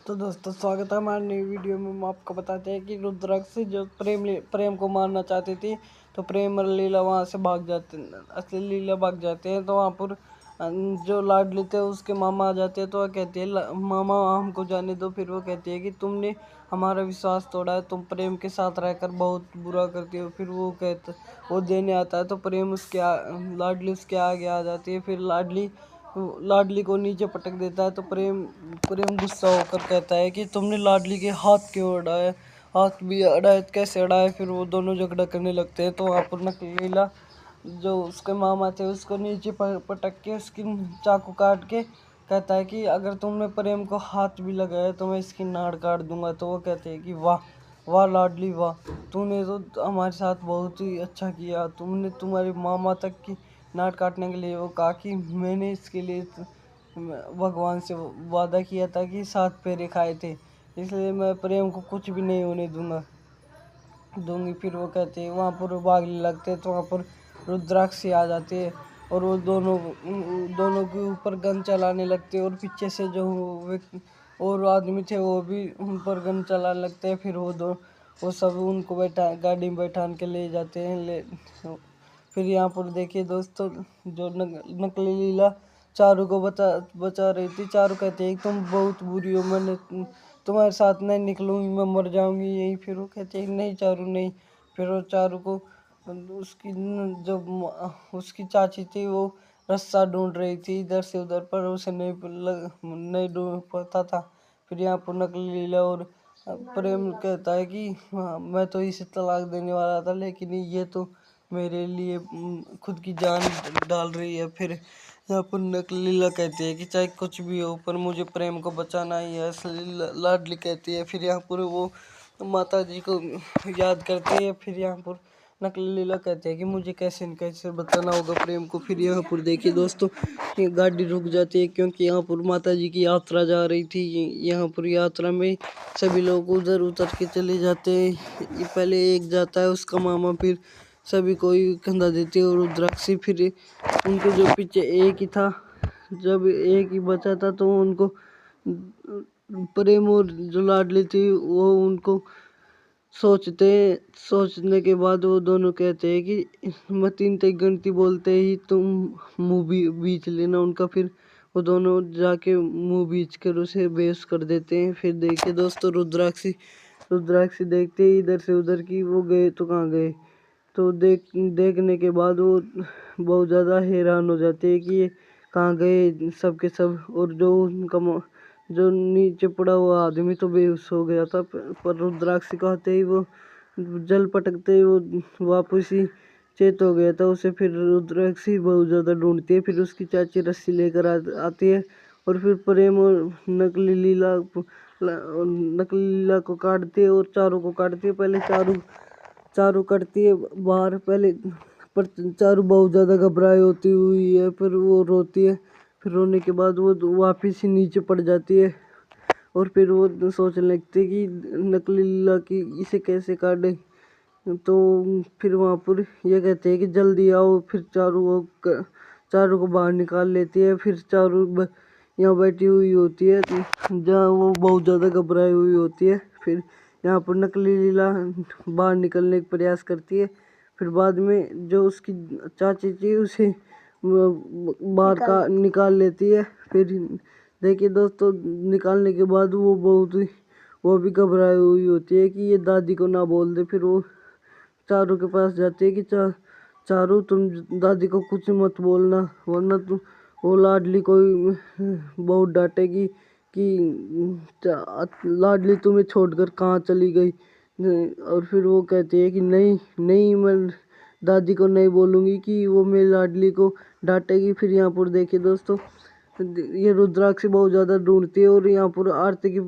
तो दोस्तों स्वागत है हमारी नई वीडियो में। हम आपको बताते हैं कि रुद्राक्ष जो प्रेम को मारना चाहती थी, तो प्रेम और लीला वहाँ से भाग जाते, असली लीला भाग जाते हैं। तो वहाँ पर जो लाडली थे उसके मामा आ जाते हैं। तो वह कहती है मामा हमको जाने दो। फिर वो कहती है कि तुमने हमारा विश्वास तोड़ा है, तुम प्रेम के साथ रहकर बहुत बुरा करती हो। फिर वो देने आता है, तो प्रेम लाडली उसके आगे आ जाती है। फिर लाडली को नीचे पटक देता है। तो प्रेम प्रेम गुस्सा होकर कहता है कि तुमने लाडली के हाथ क्यों अड़ाए, हाथ भी अड़ाए, कैसे अड़ाए। फिर वो दोनों झगड़ा करने लगते हैं। तो वहाँ पर नकलीला जो उसके मामा थे उसको नीचे पटक के उसकी चाकू काट के कहता है कि अगर तुमने प्रेम को हाथ भी लगाया तो मैं इसकी नाड़ काट दूंगा। तो वो कहते हैं कि वाह वाह लाडली वाह, तूने तो हमारे साथ बहुत ही अच्छा किया। तुमने तुम्हारे मामा तक की नाट काटने के लिए वो कहा कि मैंने इसके लिए भगवान से वादा किया था कि 7 फेरे खाए थे, इसलिए मैं प्रेम को कुछ भी नहीं होने दूंगी। फिर वो कहते हैं वहाँ पर भागने लगते हैं। तो वहाँ पर रुद्राक्ष आ जाती है और वो दोनों के ऊपर गन चलाने लगते हैं। और पीछे से जो और आदमी थे वो भी उन पर गन चलाने लगते हैं। फिर वो सब उनको गाड़ी में बैठा के ले जाते हैं। फिर यहाँ पर देखिए दोस्तों, जो नकली लीला चारू को बचा रही थी। चारू कहती है तुम बहुत बुरी हो, मैंने तुम्हारे साथ नहीं निकलूंगी, मैं मर जाऊंगी यही। फिर वो कहती है नहीं चारू नहीं। फिर वो चारू को उसकी उसकी चाची थी वो रास्ता ढूंढ रही थी इधर से उधर, पर उसे नहीं ढूंढ पाता था। फिर यहाँ पर नकली लीला और प्रेम कहता है कि हाँ, मैं तो इसे तलाक देने वाला था, लेकिन ये तो मेरे लिए खुद की जान डाल रही है। फिर यहाँ पर नकलीला कहती है कि चाहे कुछ भी हो पर मुझे प्रेम को बचाना ही है, असली लाडली कहती है। फिर यहाँ पर वो माता जी को याद करती है। फिर यहाँ पर नकली लीला कहते हैं कि मुझे कैसे न कैसे बताना होगा प्रेम को। फिर यहाँ पर देखिए दोस्तों, ये गाड़ी रुक जाती है क्योंकि यहाँ पर माता जी की यात्रा जा रही थी। यहाँ पर यात्रा में सभी लोग उधर उतर के चले जाते हैं। ये पहले एक जाता है उसका मामा, फिर सभी कोई कंधा देते हैं और रुद्राक्षी। फिर उनके जो पीछे एक ही था, जब एक ही बचा था तो उनको प्रेम और जो लाडली थी वो उनको सोचने के बाद वो दोनों कहते हैं कि मैं 3 तक गिनती बोलते ही तुम मुंह बीच लेना उनका। फिर वो दोनों जाके मुंह बीच कर उसे बेहोश कर देते हैं। फिर देखिए दोस्तों, रुद्राक्षी देखते ही इधर से उधर की वो गए तो कहाँ गए। तो देखने के बाद वो बहुत ज़्यादा हैरान हो जाते हैं कि ये कहाँ गए सब के सब। और जो नीचे पड़ा हुआ आदमी तो बेहोश हो गया था, पर रुद्राक्ष कहते ही वो जल पटकते ही वो वापस ही चेत हो गया था उसे। फिर रुद्राक्षी बहुत ज़्यादा ढूंढती है। फिर उसकी चाची रस्सी लेकर आती है और फिर प्रेम और नकली लीला को काटती है और चारों को काटती है। पहले चारू कटती है बाहर पहले, पर चारू बहुत ज़्यादा घबराई होती हुई है। फिर वो रोती है। फिर रोने के बाद वो वापिस ही नीचे पड़ जाती है और फिर वो सोचने लगती है कि नकली लीला की इसे कैसे काटे। तो फिर वहाँ पर ये कहते हैं कि जल्दी आओ। फिर चारू को बाहर निकाल लेती है। फिर चारू यहाँ बैठी हुई होती है जहाँ वो बहुत ज़्यादा घबराई हुई होती है। फिर यहाँ पर नकली लीला बाहर निकलने का प्रयास करती है। फिर बाद में जो उसकी चाची थी उसे बाहर का निकाल लेती है। फिर देखिए दोस्तों, निकालने के बाद वो भी घबराई हुई होती है कि ये दादी को ना बोल दे। फिर वो चारू के पास जाती है कि चारू तुम दादी को कुछ मत बोलना, वरना तुम वो लाडली को बहुत डांटेगी कि लाडली तुम्हें छोड़कर कहाँ चली गई। और फिर वो कहती है कि नहीं नहीं, मैं दादी को नहीं बोलूँगी कि वो मेरी लाडली को डांटेगी। फिर यहाँ पर देखिए दोस्तों, ये रुद्राक्ष बहुत ज़्यादा ढूंढती है और यहाँ पर आरती की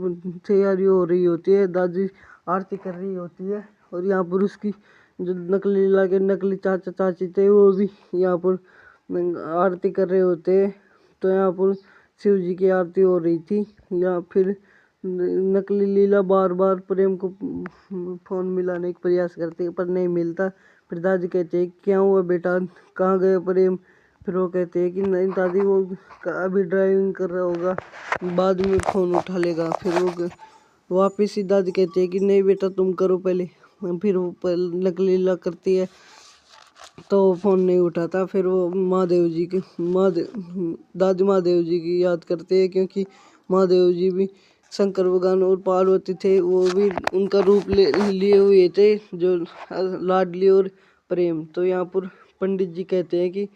तैयारी हो रही होती है। दादी आरती कर रही होती है और यहाँ पर उसकी जो नकली लीला के नकली चाचा चाची थे वो भी यहाँ पर आरती कर रहे होते हैं। तो यहाँ पर शिव जी की आरती हो रही थी। या फिर नकली लीला बार बार प्रेम को फोन मिलाने का प्रयास करती है पर नहीं मिलता। फिर दादी कहते हैं क्या हुआ बेटा, कहाँ गए प्रेम। फिर वो कहते हैं कि नहीं दादी वो अभी ड्राइविंग कर रहा होगा, बाद में फ़ोन उठा लेगा। फिर वो वापस ही दादी कहती है कि नहीं बेटा तुम करो पहले। फिर वो नकली लीला करती है तो फ़ोन नहीं उठाता। फिर वो महादेव जी की दादी महादेव जी की याद करते हैं, क्योंकि महादेव जी भी शंकर भगवान और पार्वती थे, वो भी उनका रूप लिए हुए थे, जो लाडली और प्रेम। तो यहाँ पर पंडित जी कहते हैं कि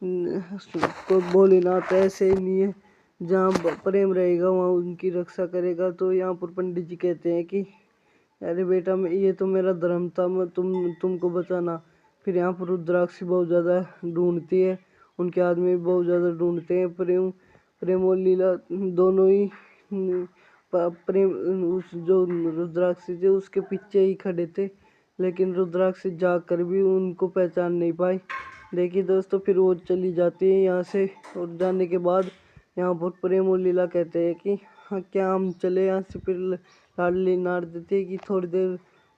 तो भोलेनाथ ऐसे नहीं है, जहाँ प्रेम रहेगा वहाँ उनकी रक्षा करेगा। तो यहाँ पर पंडित जी कहते हैं कि अरे बेटा ये तो मेरा धर्म था, मैं तुमको बचाना। फिर यहाँ पर रुद्राक्ष बहुत ज़्यादा ढूंढती है, उनके आदमी बहुत ज़्यादा ढूंढते हैं। प्रेम और लीला दोनों ही प्रेम उस जो रुद्राक्ष थे उसके पीछे ही खड़े थे, लेकिन रुद्राक्ष जाग कर भी उनको पहचान नहीं पाई। देखिए दोस्तों, फिर वो चली जाती है यहाँ से, और जाने के बाद यहाँ पर प्रेम और लीला कहते हैं कि हाँ क्या हम चले यहाँ से। फिर लाडली नाड़ देती है कि थोड़ी देर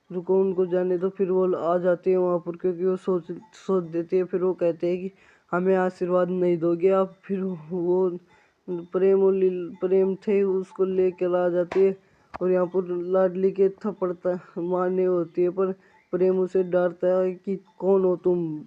रुको, उनको जाने दो। फिर वो आ जाते हैं वहाँ पर, क्योंकि वो सोच देती है। फिर वो कहते हैं कि हमें आशीर्वाद नहीं दोगे आप। फिर वो प्रेम थे उसको लेकर आ जाती है, और यहाँ पर लाडली के थप्पड़ मारने होती है, पर प्रेम उसे डांटता है कि कौन हो तुम।